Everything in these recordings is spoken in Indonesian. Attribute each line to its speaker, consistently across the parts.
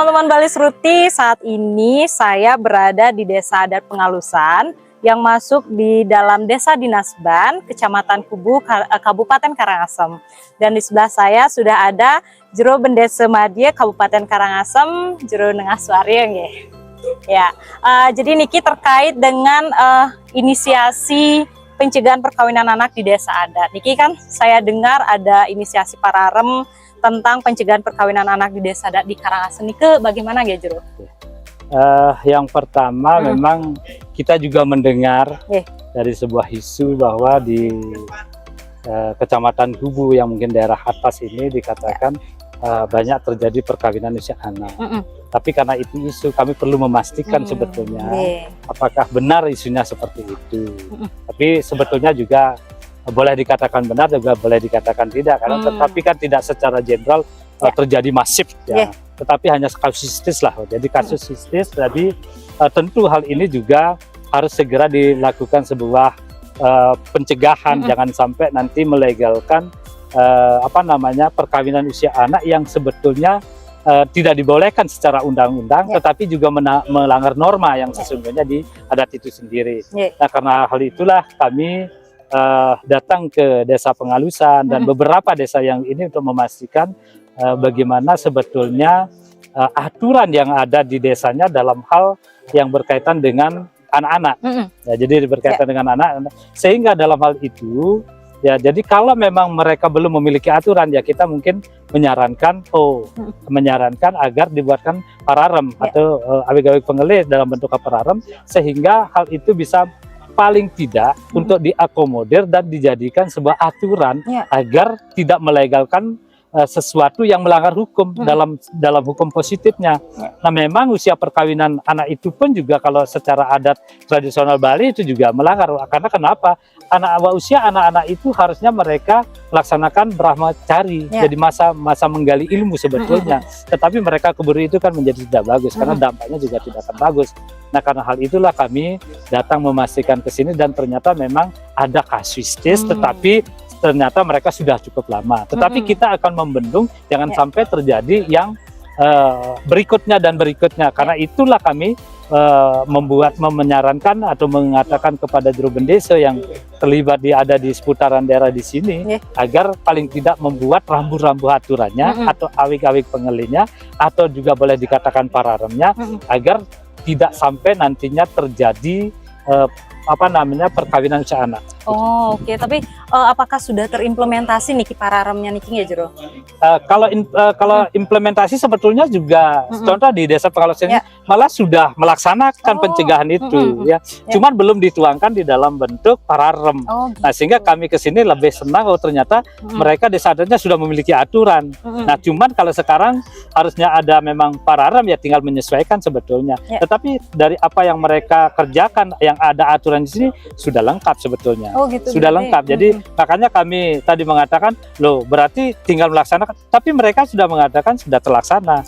Speaker 1: Teman-teman Bali Sruti, saat ini saya berada di Desa Adat Pengalusan yang masuk di dalam Desa Dinasban, Kecamatan Kubu, Kabupaten Karangasem. Dan di sebelah saya sudah ada Jero Bendesa Madya Kabupaten Karangasem, Jero Nengah Suarieng ya. Ya, jadi Niki terkait dengan inisiasi pencegahan perkawinan anak di desa adat. Niki kan saya dengar ada inisiasi Pararem tentang pencegahan perkawinan anak di desa adat di Karangasem. Niki bagaimana ya Jero?
Speaker 2: Yang pertama memang kita juga mendengar dari sebuah isu bahwa di Kecamatan Kubu yang mungkin daerah atas ini dikatakan banyak terjadi perkawinan usia anak. Tapi karena itu isu, kami perlu memastikan sebetulnya apakah benar isunya seperti itu. Tapi sebetulnya juga boleh dikatakan benar, juga boleh dikatakan tidak, karena tetapi kan tidak secara general terjadi masif ya. Tetapi hanya kasusistis lah. Jadi kasusistis, jadi tentu hal ini juga harus segera dilakukan sebuah pencegahan, jangan sampai nanti melegalkan perkawinan usia anak yang sebetulnya tidak dibolehkan secara undang-undang, tetapi juga melanggar norma yang sesungguhnya di adat itu sendiri. Nah, karena hal itulah kami datang ke Desa Pengalusan dan beberapa desa yang ini untuk memastikan bagaimana sebetulnya aturan yang ada di desanya dalam hal yang berkaitan dengan anak-anak. Ya, jadi berkaitan dengan anak, sehingga dalam hal itu ya, jadi kalau memang mereka belum memiliki aturan, ya kita mungkin menyarankan agar dibuatkan pararem atau awik-awik pengelis dalam bentuk pararem, sehingga hal itu bisa paling tidak untuk diakomodir dan dijadikan sebuah aturan agar tidak melegalkan sesuatu yang melanggar hukum dalam hukum positifnya. Nah, memang usia perkawinan anak itu pun juga kalau secara adat tradisional Bali itu juga melanggar. Karena kenapa? Usia anak-anak itu harusnya mereka melaksanakan brahmacari, jadi masa menggali ilmu sebetulnya. Tetapi mereka keburu itu kan menjadi tidak bagus, karena dampaknya juga tidak akan bagus. Nah, karena hal itulah kami datang memastikan ke sini, dan ternyata memang ada kasusistis, tetapi ternyata mereka sudah cukup lama. Tetapi kita akan membendung jangan sampai terjadi yang berikutnya dan berikutnya. Karena itulah kami menyarankan atau mengatakan kepada Jero Bendesa yang terlibat ada di seputaran daerah di sini, agar paling tidak membuat rambu-rambu aturannya atau awik-awik pengelinya, atau juga boleh dikatakan pararemnya, agar tidak sampai nantinya terjadi perkawinan usia anak.
Speaker 1: Oh, oke. Tapi apakah sudah terimplementasi niki pararemnya niki ya Jero?
Speaker 2: Kalau implementasi sebetulnya juga contoh di Desa Pengalusan ini malah sudah melaksanakan pencegahan itu ya. Cuman belum dituangkan di dalam bentuk pararem. Gitu. Nah, sehingga kami ke sini lebih senang ternyata mereka desa adatnya sudah memiliki aturan. Nah, cuman kalau sekarang harusnya ada memang pararem, ya tinggal menyesuaikan sebetulnya. Tetapi dari apa yang mereka kerjakan yang ada aturan di sini sudah lengkap sebetulnya. Sudah lengkap. Jadi makanya kami tadi mengatakan, loh berarti tinggal melaksanakan, tapi mereka sudah mengatakan sudah terlaksana.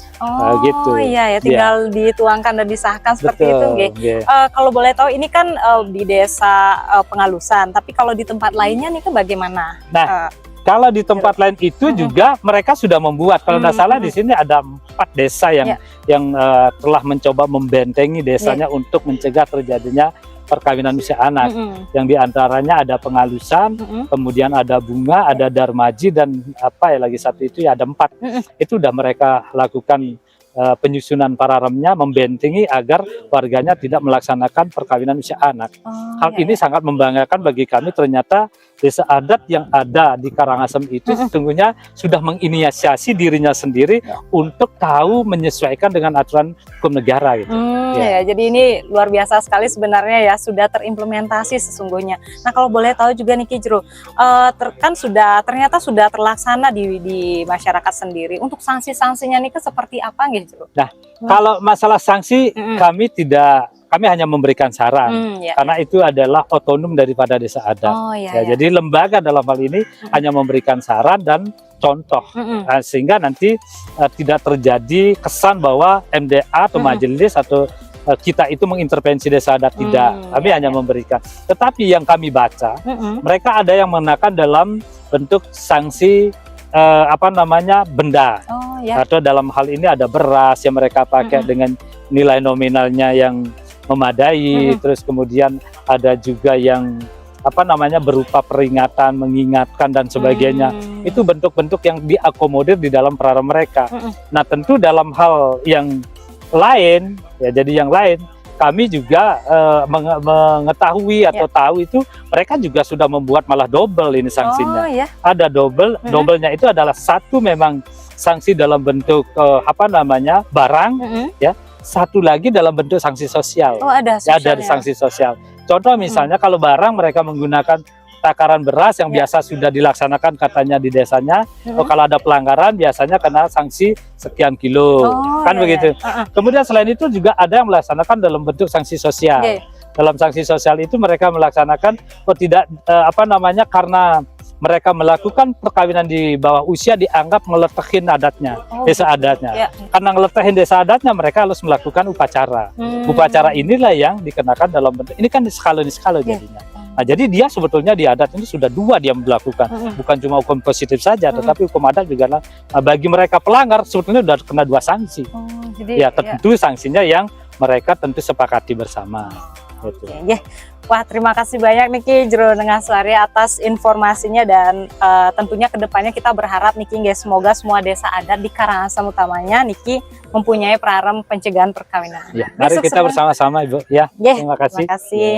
Speaker 2: Gitu.
Speaker 1: Iya ya, tinggal dituangkan dan disahkan seperti itu. Kalau boleh tahu ini kan di Desa Pengalusan, tapi kalau di tempat lainnya nih bagaimana?
Speaker 2: Nah, kalau di tempat lain itu juga mereka sudah membuat. Kalau tidak salah di sini ada 4 desa yang telah mencoba membentengi desanya untuk mencegah terjadinya perkawinan usia anak. Yang diantaranya ada Pengalusan, kemudian ada Bunga, ada Darmaji, dan lagi satu itu ya ada 4. Itu sudah mereka lakukan penyusunan pararemnya, membentengi agar warganya tidak melaksanakan perkawinan usia anak. Hal ini sangat membanggakan bagi kami. Ternyata desa adat yang ada di Karangasem itu sesungguhnya sudah menginisiasi dirinya sendiri untuk tahu menyesuaikan dengan aturan hukum negara gitu.
Speaker 1: Jadi ini luar biasa sekali sebenarnya ya, sudah terimplementasi sesungguhnya. Nah, kalau boleh tahu juga nih Jero, kan ternyata sudah terlaksana di masyarakat sendiri. Untuk sanksi-sanksinya nih seperti apa nih Jero?
Speaker 2: Nah, kalau masalah sanksi kami hanya memberikan saran, karena itu adalah otonom daripada desa adat. Jadi lembaga dalam hal ini hanya memberikan saran dan contoh, sehingga nanti tidak terjadi kesan bahwa MDA atau majelis atau kita itu mengintervensi desa adat, tidak. Kami hanya memberikan. Tetapi yang kami baca, mereka ada yang mengenakan dalam bentuk sanksi apa namanya benda.
Speaker 1: Oh ya.
Speaker 2: Atau dalam hal ini ada beras yang mereka pakai dengan nilai nominalnya yang memadai. Terus kemudian ada juga yang apa namanya berupa peringatan, mengingatkan dan sebagainya. Itu bentuk-bentuk yang diakomodir di dalam prara mereka. Nah tentu dalam hal yang lain, ya jadi yang lain, kami juga mengetahui atau tahu itu mereka juga sudah membuat malah double ini sanksinya.
Speaker 1: Oh, ya.
Speaker 2: Ada double, doublenya itu adalah satu memang sanksi dalam bentuk apa namanya barang, ya. Satu lagi dalam bentuk sanksi sosial.
Speaker 1: Oh ada.
Speaker 2: Ya, ada sanksi sosial. Contoh misalnya kalau barang mereka menggunakan takaran beras yang biasa sudah dilaksanakan katanya di desanya, oh, kalau ada pelanggaran biasanya kena sanksi sekian kilo, kan begitu. Kemudian selain itu juga ada yang melaksanakan dalam bentuk sanksi sosial. Dalam sanksi sosial itu mereka melaksanakan tidak apa namanya karena mereka melakukan perkawinan di bawah usia dianggap ngeletahin adatnya, desa adatnya. Karena ngeletahin desa adatnya mereka harus melakukan upacara. Upacara inilah yang dikenakan dalam bentuk ini kan skala jadinya. Nah, jadi dia sebetulnya di adat ini sudah dua dia melakukan, bukan cuma hukum positif saja, tetapi hukum adat juga bagi mereka pelanggar sebetulnya sudah kena dua sanksi. Jadi, ya tentu sanksinya yang mereka tentu sepakati bersama. Gitu.
Speaker 1: Wah terima kasih banyak Niki Jero Nengasari atas informasinya dan tentunya kedepannya kita berharap Niki semoga semua desa adat di Karangasem utamanya Niki mempunyai prarem pencegahan perkawinan.
Speaker 2: Ya, mari kita bersama-sama Ibu. Ya, terima kasih.
Speaker 1: Terima kasih.